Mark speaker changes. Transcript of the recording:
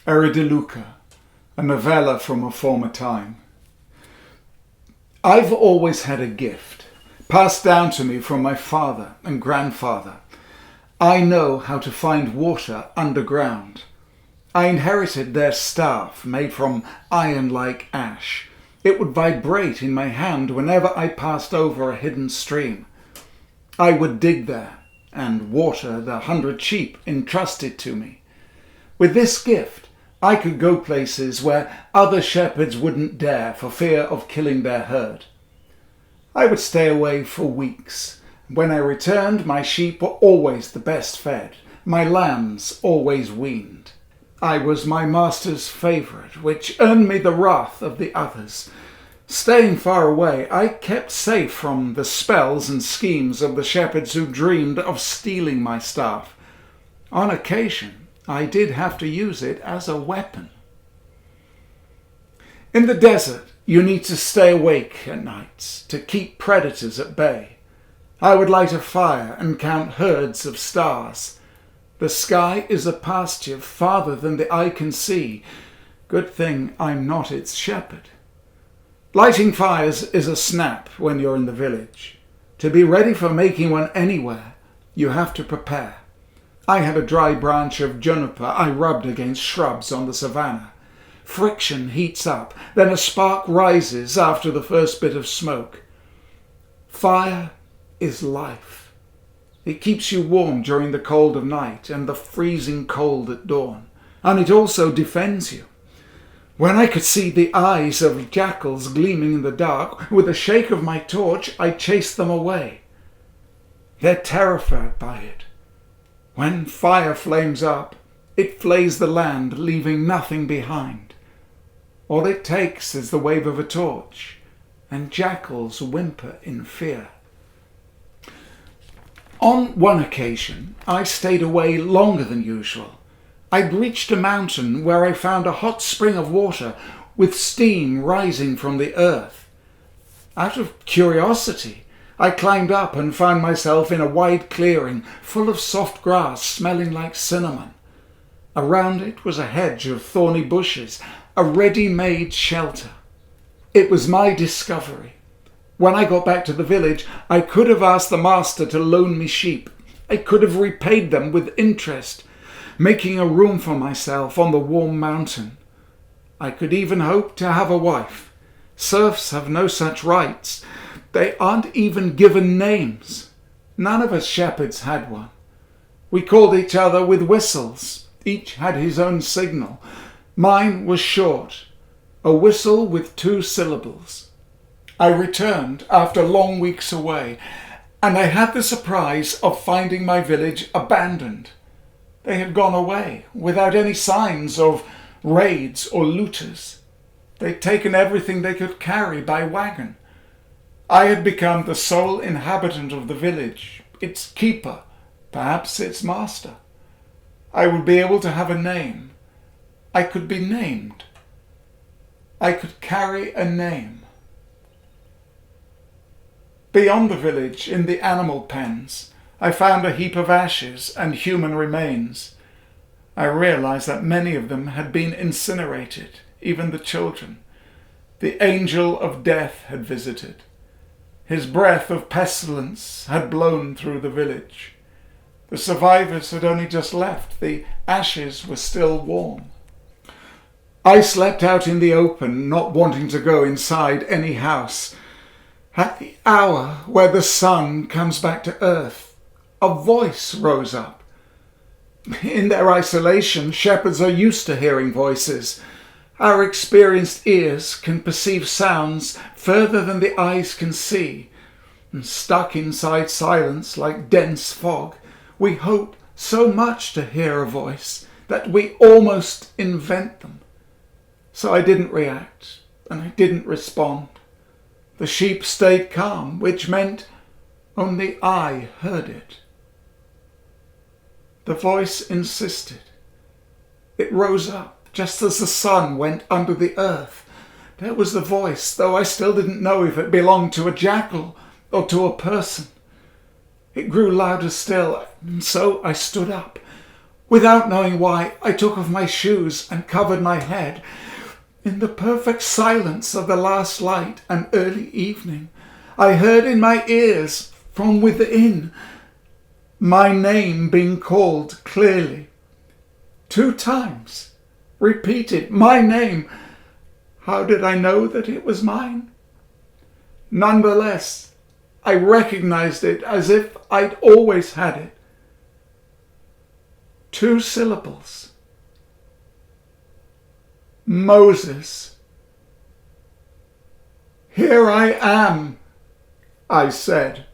Speaker 1: Erri De Luca, a novella from a former time. I've always had a gift, passed down to me from my father and grandfather. I know how to find water underground. I inherited their staff, made from iron-like ash. It would vibrate in my hand whenever I passed over a hidden stream. I would dig there and water the 100 sheep entrusted to me. With this gift, I could go places where other shepherds wouldn't dare for fear of killing their herd. I would stay away for weeks. When I returned, my sheep were always the best fed, my lambs always weaned. I was my master's favourite, which earned me the wrath of the others. Staying far away, I kept safe from the spells and schemes of the shepherds who dreamed of stealing my staff. On occasion, I did have to use it as a weapon. In the desert, you need to stay awake at nights to keep predators at bay. I would light a fire and count herds of stars. The sky is a pasture farther than the eye can see. Good thing I'm not its shepherd. Lighting fires is a snap when you're in the village. To be ready for making one anywhere, you have to prepare. I had a dry branch of juniper I rubbed against shrubs on the savannah. Friction heats up, then a spark rises after the first bit of smoke. Fire is life. It keeps you warm during the cold of night and the freezing cold at dawn, and it also defends you. When I could see the eyes of jackals gleaming in the dark, with a shake of my torch, I chased them away. They're terrified by it. When fire flames up, it flays the land, leaving nothing behind. All it takes is the wave of a torch, and jackals whimper in fear. On one occasion, I stayed away longer than usual. I'd reached a mountain where I found a hot spring of water with steam rising from the earth. Out of curiosity, I climbed up and found myself in a wide clearing full of soft grass smelling like cinnamon. Around it was a hedge of thorny bushes, a ready-made shelter. It was my discovery. When I got back to the village, I could have asked the master to loan me sheep. I could have repaid them with interest, making a room for myself on the warm mountain. I could even hope to have a wife. Serfs have no such rights. They aren't even given names. None of us shepherds had one. We called each other with whistles. Each had his own signal. Mine was short, a whistle with 2 syllables. I returned after long weeks away, and I had the surprise of finding my village abandoned. They had gone away without any signs of raids or looters. They'd taken everything they could carry by wagon. I had become the sole inhabitant of the village, its keeper, perhaps its master. I would be able to have a name. I could be named. I could carry a name. Beyond the village, in the animal pens, I found a heap of ashes and human remains. I realized that many of them had been incinerated, even the children. The angel of death had visited. His breath of pestilence had blown through the village. The survivors had only just left. The ashes were still warm. I slept out in the open, not wanting to go inside any house. At the hour where the sun comes back to earth, a voice rose up. In their isolation, shepherds are used to hearing voices. Our experienced ears can perceive sounds further than the eyes can see. And stuck inside silence like dense fog, we hope so much to hear a voice that we almost invent them. So I didn't react, and I didn't respond. The sheep stayed calm, which meant only I heard it. The voice insisted. It rose up just as the sun went under the earth. There was the voice, though I still didn't know if it belonged to a jackal or to a person. It grew louder still, and so I stood up. Without knowing why, I took off my shoes and covered my head. In the perfect silence of the last light and early evening, I heard in my ears from within my name being called clearly. 2 times, repeated, my name. How did I know that it was mine? Nonetheless, I recognized it as if I'd always had it. 2 syllables. Moses. Here I am, I said.